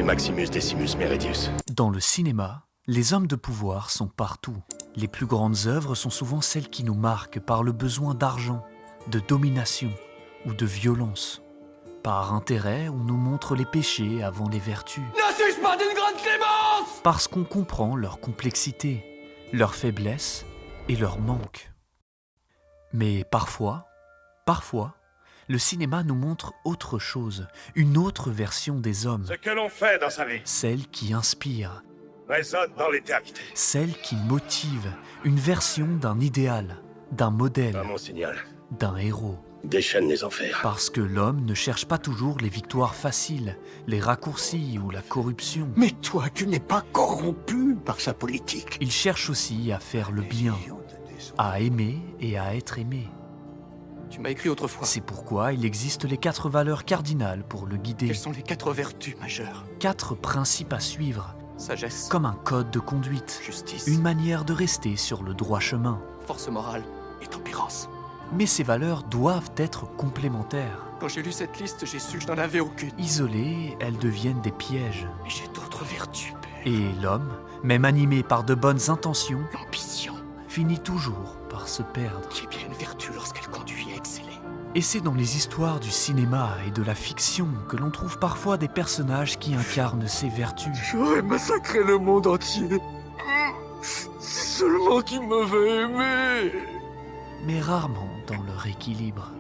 Maximus Decimus Meridius. Dans le cinéma, les hommes de pouvoir sont partout. Les plus grandes œuvres sont souvent celles qui nous marquent par le besoin d'argent, de domination ou de violence. Par intérêt, on nous montre les péchés avant les vertus. Ne suis-je pas d'une grande clémence? Parce qu'on comprend leur complexité, leur faiblesse et leur manque. Mais parfois, le cinéma nous montre autre chose, une autre version des hommes. Ce que l'on fait dans sa vie Celle qui inspire, résonne dans l'éternité. celle qui motive, une version d'un idéal, d'un modèle, À mon signal, d'un héros. déchaîne les enfers. Parce que l'homme ne cherche pas toujours les victoires faciles, les raccourcis ou la corruption. Mais toi, tu n'es pas corrompu par sa politique. Il cherche aussi à faire le bien, à aimer et à être aimé. Tu m'as écrit autrefois. C'est pourquoi il existe les 4 valeurs cardinales pour le guider. Quelles sont les 4 vertus majeures? 4 principes à suivre, Sagesse, comme un code de conduite, justice, une manière de rester sur le droit chemin. force morale et tempérance. Mais ces valeurs doivent être complémentaires. Quand j'ai lu cette liste, j'ai su que je n'en avais aucune. Isolées, elles deviennent des pièges. Mais j'ai d'autres vertus, père. Et l'homme, même animé par de bonnes intentions, L'ambition, finit toujours par se perdre. qui est bien une vertu lorsqu'elle conduit à exceller. Et c'est dans les histoires du cinéma et de la fiction que l'on trouve parfois des personnages qui incarnent ces vertus. J'aurais massacré le monde entier. Seulement tu m'avais aimé. Mais rarement dans leur équilibre.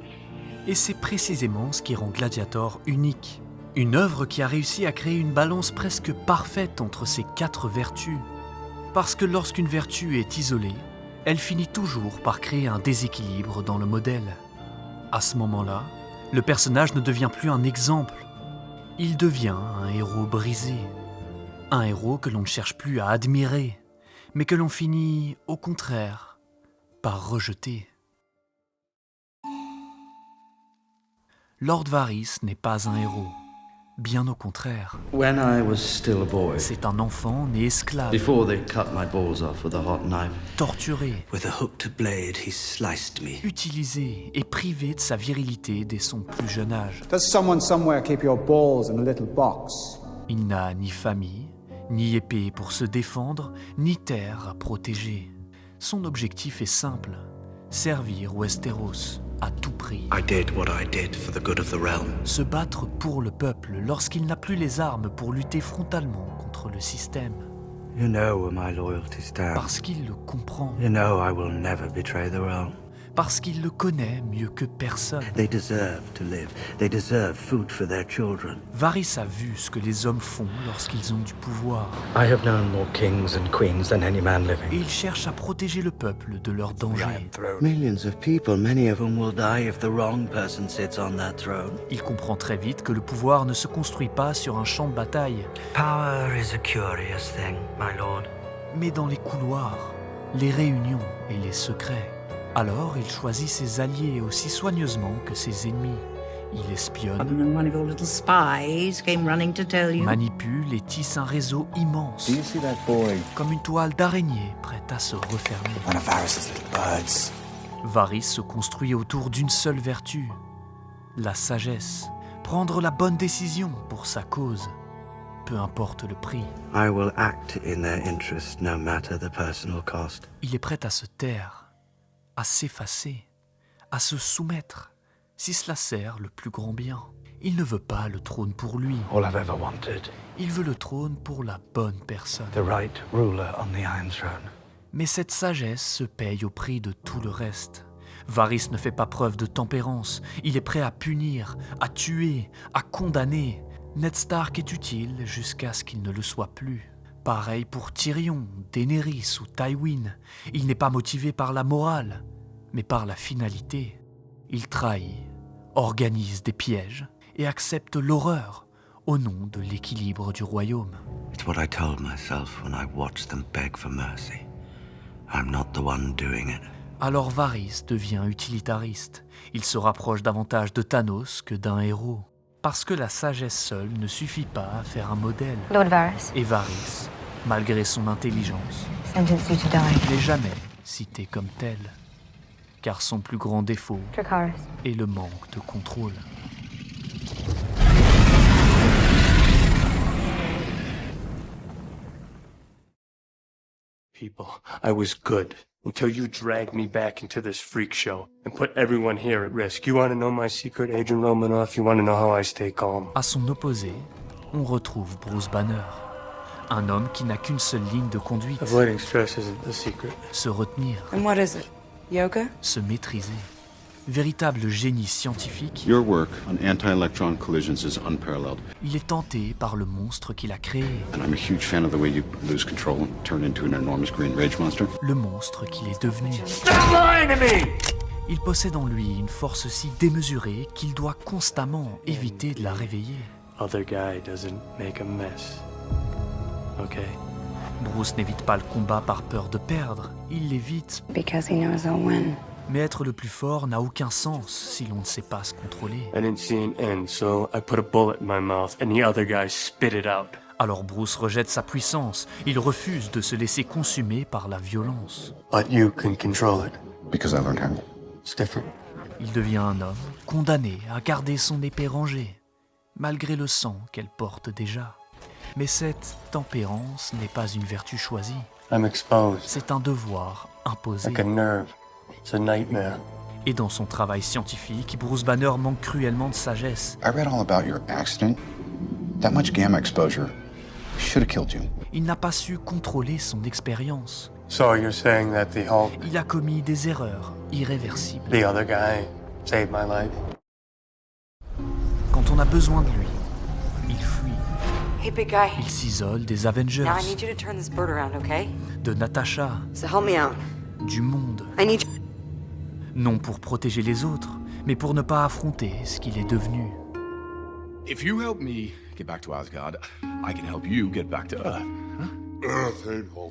Et c'est précisément ce qui rend Gladiator unique. Une œuvre qui a réussi à créer une balance presque parfaite entre ces 4 vertus. Parce que lorsqu'une vertu est isolée, elle finit toujours par créer un déséquilibre dans le modèle. À ce moment-là, le personnage ne devient plus un exemple. Il devient un héros brisé. Un héros que l'on ne cherche plus à admirer, mais que l'on finit, au contraire, par rejeter. Lord Varys n'est pas un héros, bien au contraire. When I was still a boy, C'est un enfant né esclave, before they cut my balls off with a hot knife, torturé, With a hooked blade, he sliced me. utilisé et privé de sa virilité dès son plus jeune âge. Does someone somewhere keep your balls in a little box? Il n'a ni famille, ni épée pour se défendre, ni terre à protéger. Son objectif est simple, servir Westeros à tout prix. I did what I did for the good of the realm. Se battre pour le peuple lorsqu'il n'a plus les armes pour lutter frontalement contre le système. you know where my loyalty stands. Parce qu'il le comprend, You know I will never betray the realm. parce qu'il le connaît mieux que personne. They deserve to live. They deserve food for their children. Varys a vu ce que les hommes font lorsqu'ils ont du pouvoir. I have known more kings and queens than any man Et living. il cherche à protéger le peuple de leurs dangers. Millions of people, many of whom will die if the wrong person sits on that throne. Il comprend très vite que le pouvoir ne se construit pas sur un champ de bataille, Power is a curious thing, my lord. mais dans les couloirs, les réunions et les secrets. Alors il choisit ses alliés aussi soigneusement que ses ennemis. Il espionne, And one of your little spies came running to tell you. manipule et tisse un réseau immense, see that boy? comme une toile d'araignée prête à se refermer. One of Varys' little birds. Varys se construit autour d'une seule vertu, la sagesse. Prendre la bonne décision pour sa cause, peu importe le prix. I will act in their interest, no matter the personal cost. Il est prêt à se taire, à s'effacer, à se soumettre, si cela sert le plus grand bien. Il ne veut pas le trône pour lui, All I've ever wanted, il veut le trône pour la bonne personne. the right ruler on the Iron Throne. Mais cette sagesse se paye au prix de tout le reste. Varys ne fait pas preuve de tempérance, il est prêt à punir, à tuer, à condamner. Ned Stark est utile jusqu'à ce qu'il ne le soit plus. Pareil pour Tyrion, Daenerys ou Tywin. Il n'est pas motivé par la morale, mais par la finalité. Il trahit, organise des pièges et accepte l'horreur au nom de l'équilibre du royaume. It's what I told myself when I watched them beg for mercy. I'm not the one doing it. Alors Varys devient utilitariste. Il se rapproche davantage de Thanos que d'un héros. Parce que la sagesse seule ne suffit pas à faire un modèle. Lord Varys, Et Varys, malgré son intelligence, sentence you to die. n'est jamais cité comme tel. Car son plus grand défaut Dracarys. est le manque de contrôle. people. I was good. Until you dragged me back into this freak show and put everyone here at risk. You want to know my secret, Adrian Romanoff? You want to know how I stay calm? À son opposé, on retrouve Bruce Banner, un homme qui n'a qu'une seule ligne de conduite, Avoiding stress isn't the secret. se retenir, And what is it? Yoga? se maîtriser. Véritable génie scientifique, Your work on anti-electron collisions is unparalleled, il est tenté par le monstre qu'il a créé, and I'm a huge fan of the way you lose control and turn into an enormous green rage monster. le monstre qu'il est devenu. Stop lying to me! Il possède en lui une force si démesurée qu'il doit constamment éviter de la réveiller. Other guy doesn't make a mess. Okay? Bruce n'évite pas le combat par peur de perdre, il l'évite. Because he knows I'll win. Mais être le plus fort n'a aucun sens si l'on ne sait pas se contrôler. I didn't see an end, so I put a bullet in my mouth and the other guy spit it out. Alors Bruce rejette sa puissance, il refuse de se laisser consumer par la violence. But you can control it. Because I learned how. It's different. Il devient un homme condamné à garder son épée rangée, malgré le sang qu'elle porte déjà. Mais cette tempérance n'est pas une vertu choisie, I'm exposed. c'est un devoir imposé. Like a nerve. It's a nightmare. Et dans son travail scientifique, Bruce Banner manque cruellement de sagesse. I read all about your accident. That much gamma exposure should have killed you. Il n'a pas su contrôler son expérience. So you're saying that the Hulk, Il a commis des erreurs irréversibles. the other guy, saved my life? Quand on a besoin de lui, il fuit. Hey, big guy. Il s'isole des Avengers, Now I need you to turn this bird around, okay? de Natasha, So help me out. du monde. I need you. Non pour protéger les autres, mais pour ne pas affronter ce qu'il est devenu. If you help me get back to Asgard, I can help you get back to Earth.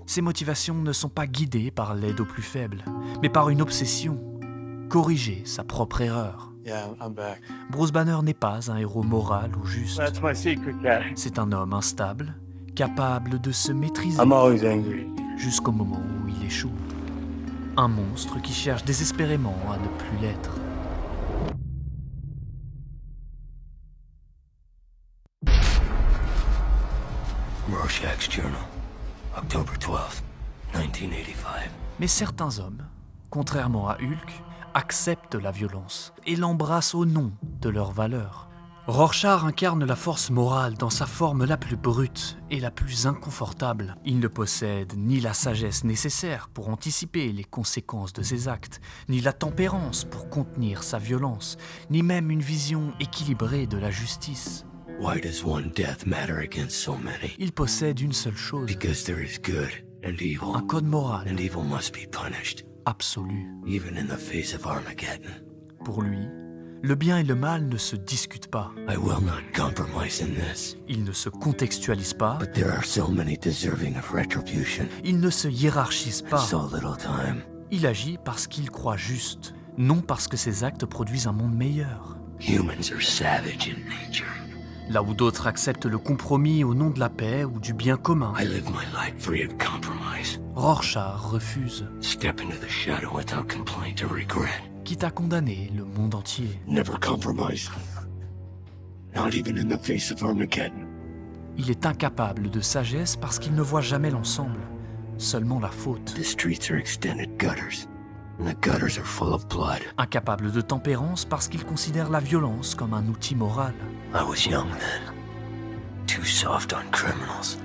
Ses motivations ne sont pas guidées par l'aide aux plus faibles, mais par une obsession. Corriger sa propre erreur. Yeah, I'm back. Bruce Banner n'est pas un héros moral ou juste. That's my secret, Cat. C'est un homme instable, capable de se maîtriser I'm always angry. jusqu'au moment où il échoue. Un monstre qui cherche désespérément à ne plus l'être. Rorschach's Journal, October 12th, 1985. Mais certains hommes, contrairement à Hulk, acceptent la violence et l'embrassent au nom de leurs valeurs. Rorschach incarne la force morale dans sa forme la plus brute et la plus inconfortable. Il ne possède ni la sagesse nécessaire pour anticiper les conséquences de ses actes, ni la tempérance pour contenir sa violence, ni même une vision équilibrée de la justice. Why does one death matter against so many? Il possède une seule chose, Because there is good and evil, un code moral and evil must be punished, absolu. even in the face of Armageddon. Pour lui, le bien et le mal ne se discutent pas. I will not compromise in this, Il ne se contextualise pas, but there are so many deserving of retribution, il ne se hiérarchise and pas. so little time. Il agit parce qu'il croit juste, non parce que ses actes produisent un monde meilleur. Humans are savage in nature. Là où d'autres acceptent le compromis au nom de la paix ou du bien commun, I live my life free of compromise. Rorschach refuse, Step into the shadow without complaint or regret. quitte à condamner le monde entier. Never compromise. Not even in the face of Armageddon. Il est incapable de sagesse parce qu'il ne voit jamais l'ensemble, seulement la faute. The streets are extended gutters, and the gutters are full of blood. Incapable de tempérance parce qu'il considère la violence comme un outil moral. I was young then, too soft on criminals.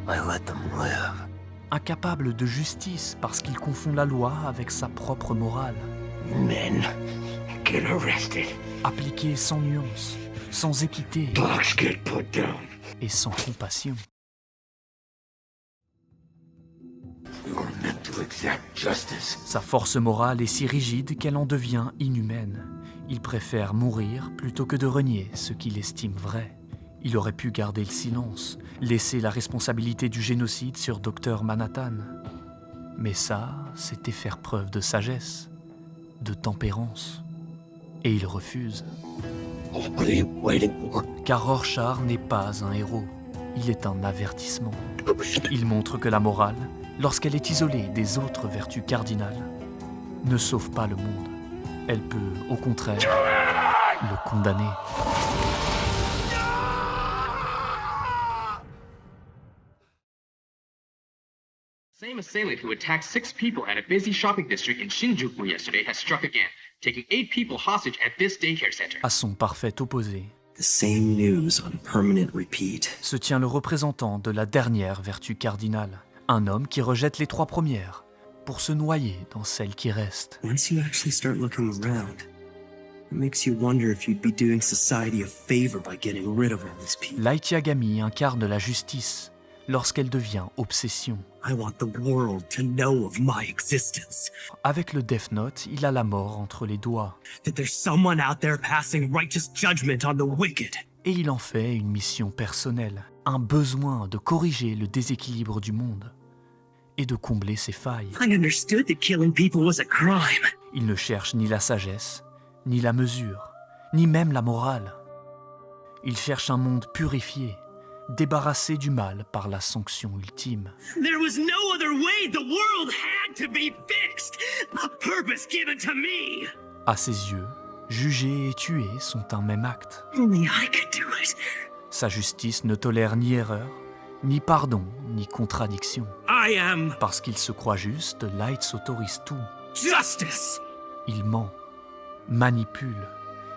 I let them live. Incapable de justice parce qu'il confond la loi avec sa propre morale. Men get arrested. Appliquée sans nuance, sans équité Blacks get put down. et sans compassion. We were meant to exact justice. Sa force morale est si rigide qu'elle en devient inhumaine. Il préfère mourir plutôt que de renier ce qu'il estime vrai. Il aurait pu garder le silence, laisser la responsabilité du génocide sur Dr Manhattan. Mais ça, c'était faire preuve de sagesse, de tempérance. Et il refuse. What are you waiting for? Car Rorschach n'est pas un héros, il est un avertissement. Il montre que la morale, lorsqu'elle est isolée des autres vertus cardinales, ne sauve pas le monde. Elle peut, au contraire, le condamner. Same assailant who attacked 6 people at a busy shopping district in Shinjuku yesterday has struck again, taking 8 people hostage at this daycare center. À son parfait opposé, The same news on permanent repeat. se tient le représentant de la dernière vertu cardinale, un homme qui rejette les 3 premières pour se noyer dans celle qui reste. Once you actually start looking around, it makes you wonder if you'd be doing society a favor by getting rid of all these people. Light Yagami incarne la justice lorsqu'elle devient obsession. I want the world to know of my existence. Avec le Death Note, il a la mort entre les doigts. That there's someone out there passing righteous judgment on the wicked. Et il en fait une mission personnelle, un besoin de corriger le déséquilibre du monde et de combler ses failles. I understood that killing people was a crime. Il ne cherche ni la sagesse, ni la mesure, ni même la morale. Il cherche un monde purifié, débarrassé du mal par la sanction ultime. There was no other way. The world had to be fixed. A purpose given to me. À ses yeux, juger et tuer sont un même acte. Only I could do it. Sa justice ne tolère ni erreur, ni pardon, ni contradiction. I am Parce qu'il se croit juste, Light s'autorise tout. justice. Il ment, manipule,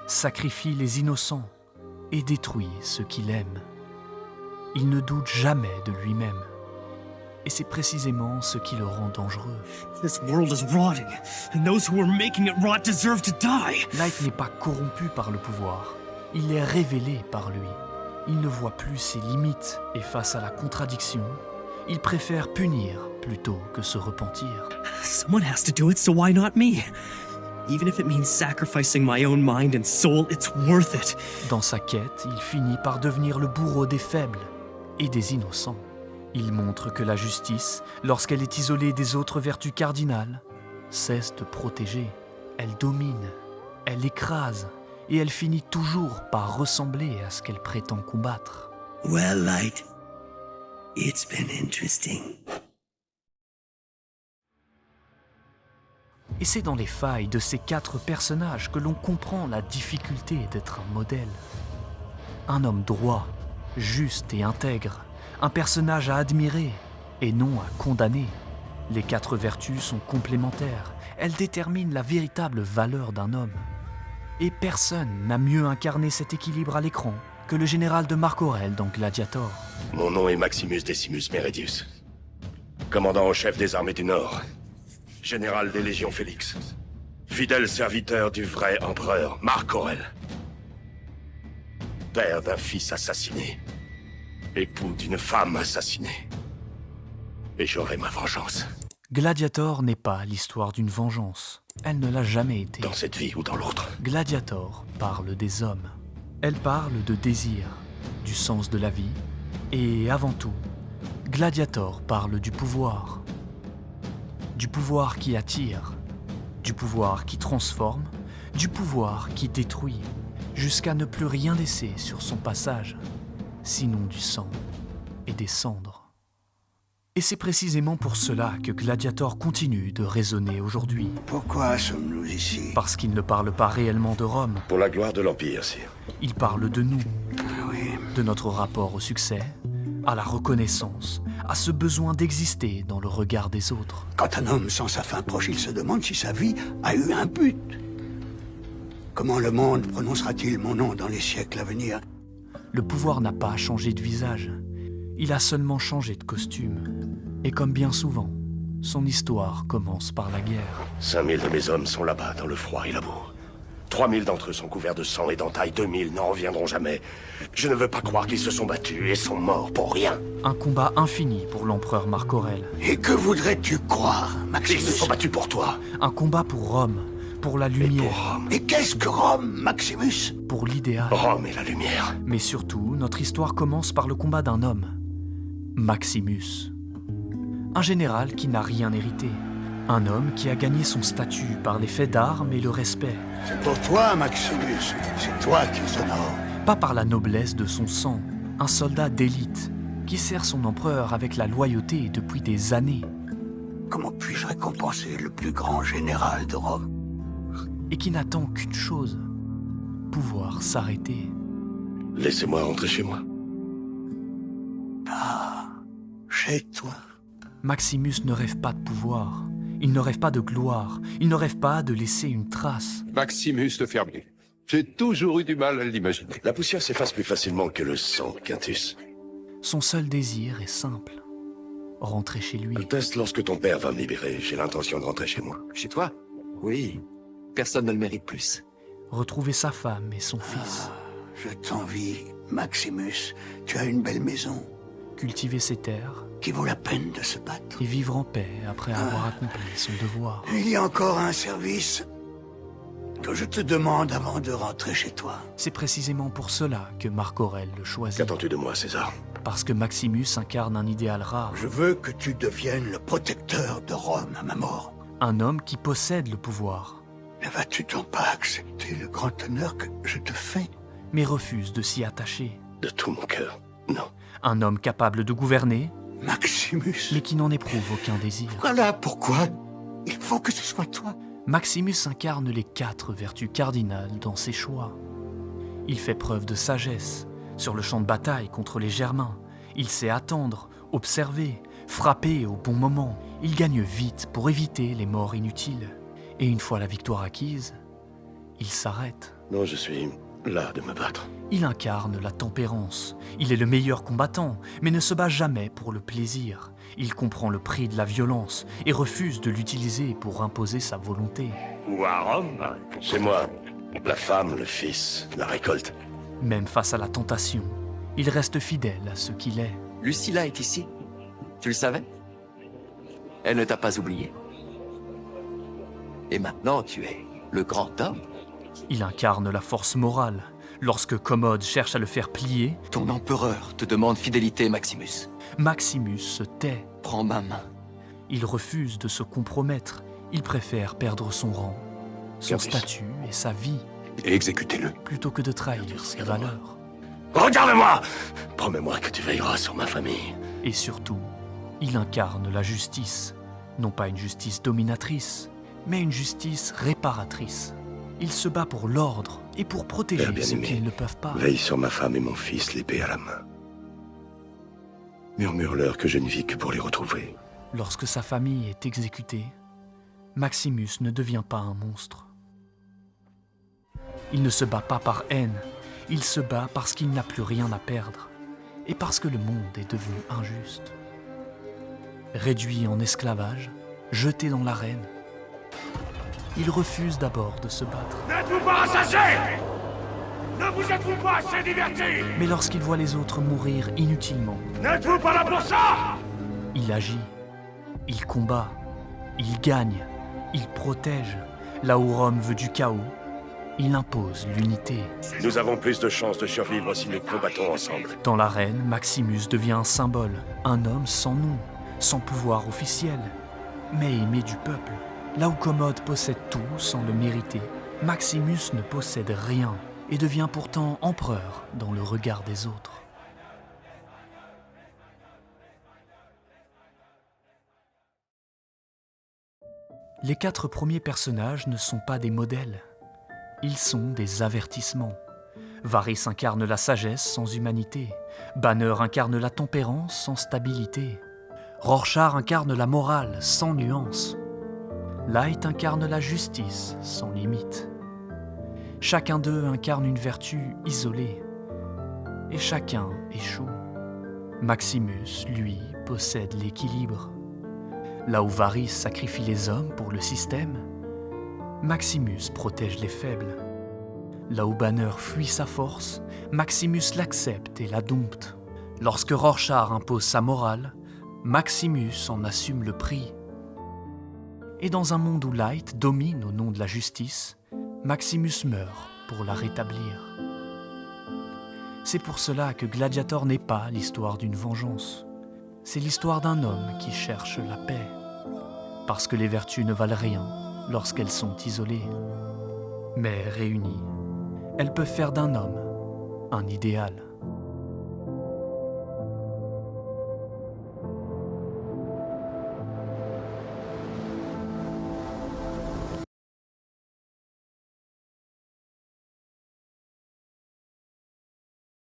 sacrifie les innocents et détruit ceux qu'il aime. Il ne doute jamais de lui-même. Et c'est précisément ce qui le rend dangereux. This world is rotting, and those who are making it rot deserve to die. Light n'est pas corrompu par le pouvoir. Il est révélé par lui. Il ne voit plus ses limites. Et face à la contradiction, il préfère punir plutôt que se repentir. Someone has to do it, so why not me? Even if it means sacrificing my own mind and soul, it's worth it. Dans sa quête, il finit par devenir le bourreau des faibles et des innocents. Il montre que la justice, lorsqu'elle est isolée des autres vertus cardinales, cesse de protéger. Elle domine, elle écrase, et elle finit toujours par ressembler à ce qu'elle prétend combattre. Well, Light, it's been interesting. Et c'est dans les failles de ces 4 personnages que l'on comprend la difficulté d'être un modèle. Un homme droit, juste et intègre, un personnage à admirer et non à condamner. Les 4 vertus sont complémentaires, elles déterminent la véritable valeur d'un homme. Et personne n'a mieux incarné cet équilibre à l'écran que le général de Marc Aurèle dans Gladiator. Mon nom est Maximus Decimus Meridius, commandant en chef des armées du Nord, général des légions Félix, fidèle serviteur du vrai empereur Marc Aurèle, père d'un fils assassiné, époux d'une femme assassinée. Et j'aurai ma vengeance. Gladiator n'est pas l'histoire d'une vengeance. Elle ne l'a jamais été. Dans cette vie ou dans l'autre. Gladiator parle des hommes. Elle parle de désir, du sens de la vie, et avant tout, Gladiator parle du pouvoir. Du pouvoir qui attire, du pouvoir qui transforme, du pouvoir qui détruit, jusqu'à ne plus rien laisser sur son passage, sinon du sang et des cendres. Et c'est précisément pour cela que Gladiator continue de résonner aujourd'hui. Pourquoi sommes-nous ici? Parce qu'il ne parle pas réellement de Rome. Pour la gloire de l'Empire, sire. Il parle de nous, Oui. de notre rapport au succès, à la reconnaissance, à ce besoin d'exister dans le regard des autres. Quand un homme sent sa fin proche, il se demande si sa vie a eu un but. Comment le monde prononcera-t-il mon nom dans les siècles à venir? Le pouvoir n'a pas changé de visage, il a seulement changé de costume. Et comme bien souvent, son histoire commence par la guerre. 5000 de mes hommes sont là-bas, dans le froid et la boue. 3000 d'entre eux sont couverts de sang et d'entailles. 2000 n'en reviendront jamais. Je ne veux pas croire qu'ils se sont battus et sont morts pour rien. Un combat infini pour l'empereur Marc Aurèle. Et que voudrais-tu croire, Ils Maximus? se sont battus pour toi. Un combat pour Rome, pour la Et lumière, pour Rome. Et qu'est-ce que Rome, Maximus? pour l'idéal. Rome et la lumière. Mais surtout, notre histoire commence par le combat d'un homme, Maximus. Un général qui n'a rien hérité. Un homme qui a gagné son statut par les faits d'armes et le respect. C'est pour toi, Maximus. C'est toi qui honore. Pas par la noblesse de son sang. Un soldat d'élite qui sert son empereur avec la loyauté depuis des années. Comment puis-je récompenser le plus grand général de Rome? Et qui n'attend qu'une chose, pouvoir s'arrêter. Laissez-moi rentrer chez moi. Ah, chez toi. Maximus ne rêve pas de pouvoir, il ne rêve pas de gloire, il ne rêve pas de laisser une trace. Maximus le Fermier. J'ai toujours eu du mal à l'imaginer. La poussière s'efface plus facilement que le sang, Quintus. Son seul désir est simple, rentrer chez lui. Altesse, lorsque ton père va me libérer, j'ai l'intention de rentrer chez moi. Chez toi? Oui. Personne ne le mérite plus. Retrouver sa femme et son fils. Je t'envie, Maximus. Tu as une belle maison Cultiver ses terres qui vaut la peine de se battre. et vivre en paix après avoir accompli son devoir. Il y a encore un service que je te demande avant de rentrer chez toi. C'est précisément pour cela que Marc Aurèle le choisit. Qu'attends-tu de moi, César? Parce que Maximus incarne un idéal rare. Je veux que tu deviennes le protecteur de Rome à ma mort. Un homme qui possède le pouvoir, Ne vas-tu donc pas accepter le grand honneur que je te fais? mais refuse de s'y attacher. De tout mon cœur, non. Un homme capable de gouverner, Maximus. mais qui n'en éprouve aucun désir. Voilà pourquoi il faut que ce soit toi. Maximus incarne les 4 vertus cardinales dans ses choix. Il fait preuve de sagesse. Sur le champ de bataille contre les Germains, il sait attendre, observer, frapper au bon moment. Il gagne vite pour éviter les morts inutiles. Et une fois la victoire acquise, il s'arrête. Non, je suis là de me battre. Il incarne la tempérance. Il est le meilleur combattant, mais ne se bat jamais pour le plaisir. Il comprend le prix de la violence et refuse de l'utiliser pour imposer sa volonté. Ou à Rome? Chez moi, la femme, le fils, la récolte. Même face à la tentation, il reste fidèle à ce qu'il est. Lucilla est ici. Tu le savais? Elle ne t'a pas oublié. Et maintenant, tu es le grand homme. Il incarne la force morale. Lorsque Commode cherche à le faire plier, Ton empereur te demande fidélité, Maximus. Maximus se tait. Prends ma main. Il refuse de se compromettre. Il préfère perdre son rang, son statut et sa vie, Et exécutez-le. plutôt que de trahir ses valeurs. Regarde-moi! Promets-moi que tu veilleras sur ma famille. Et surtout, il incarne la justice. Non pas une justice dominatrice, mais une justice réparatrice. Il se bat pour l'ordre et pour protéger Père ceux bien-aimé, qui ne peuvent pas. Veille sur ma femme et mon fils, l'épée à la main. Murmure-leur que je ne vis que pour les retrouver. Lorsque sa famille est exécutée, Maximus ne devient pas un monstre. Il ne se bat pas par haine, il se bat parce qu'il n'a plus rien à perdre et parce que le monde est devenu injuste. Réduit en esclavage, jeté dans l'arène, il refuse d'abord de se battre. N'êtes-vous pas rassasiés? Ne vous êtes-vous pas assez divertis? Mais lorsqu'il voit les autres mourir inutilement, N'êtes-vous pas là pour ça? il agit, il combat, il gagne, il protège. Là où Rome veut du chaos, il impose l'unité. Nous avons plus de chances de survivre si nous combattons ensemble. Dans l'arène, Maximus devient un symbole, un homme sans nom, sans pouvoir officiel, mais aimé du peuple. Là où Commode possède tout sans le mériter, Maximus ne possède rien et devient pourtant empereur dans le regard des autres. Les 4 premiers personnages ne sont pas des modèles, ils sont des avertissements. Varys incarne la sagesse sans humanité, Banner incarne la tempérance sans stabilité, Rorschach incarne la morale sans nuance, Light incarne la justice sans limite. Chacun d'eux incarne une vertu isolée, et chacun échoue. Maximus, lui, possède l'équilibre. Là où Varys sacrifie les hommes pour le système, Maximus protège les faibles. Là où Banner fuit sa force, Maximus l'accepte et la dompte. Lorsque Rorschach impose sa morale, Maximus en assume le prix. Et dans un monde où Light domine au nom de la justice, Maximus meurt pour la rétablir. C'est pour cela que Gladiator n'est pas l'histoire d'une vengeance. C'est l'histoire d'un homme qui cherche la paix. Parce que les vertus ne valent rien lorsqu'elles sont isolées. Mais réunies, elles peuvent faire d'un homme un idéal.